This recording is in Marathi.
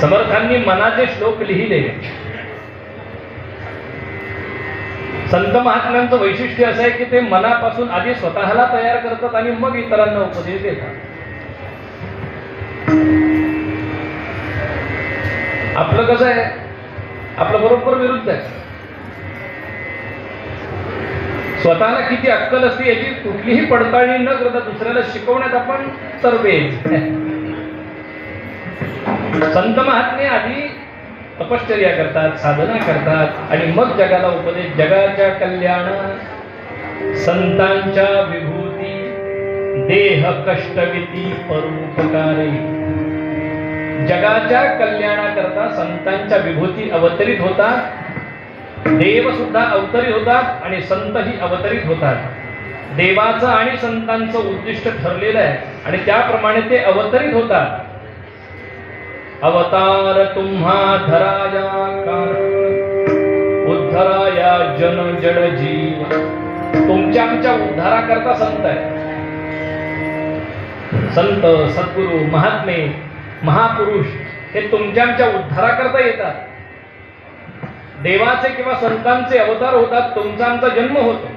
समर्थांनी मनाचे श्लोक लिहिले. संत महात्म्यांचं वैशिष्ट्य असं आहे की ते मनापासून आधी स्वतःला तयार करतात आणि मग इतरांना उपदेश देतात. आपलं कसं आहे, आपलं बरोबर विरुद्ध आहे. स्वतःला किती अक्कल असते याची कुठलीही पडताळणी न करता दुसऱ्याला शिकवण्यात आपण तरबेज. संत महात्मे आधी तपश्चर्या करतात, साधना करतात आणि मग जगाला उपदेश. जगाच्या कल्याण संतांच्या विभूती देह कष्टविती परोपकारे. जगाच्या कल्याणाकरता संतांच्या विभूती अवतरित होतात. देव सुद्धा अवतरित होतात आणि संतही अवतरित होतात. देवाचं आणि संतांचं उद्दिष्ट ठरलेलं आहे आणि त्याप्रमाणे ते अवतरित होतात. अवतार तुम्हा धराया उद्धराया जन जड जीव. तुमच्या आमच्या उद्धाराकरता संत आहे. संत, सद्गुरू, महात्मे, महापुरुष हे तुमच्या आमच्या उद्धाराकरता येतात. देवाचे किंवा संतांचे अवतार होतात, तुमचा आमचा जन्म होतो.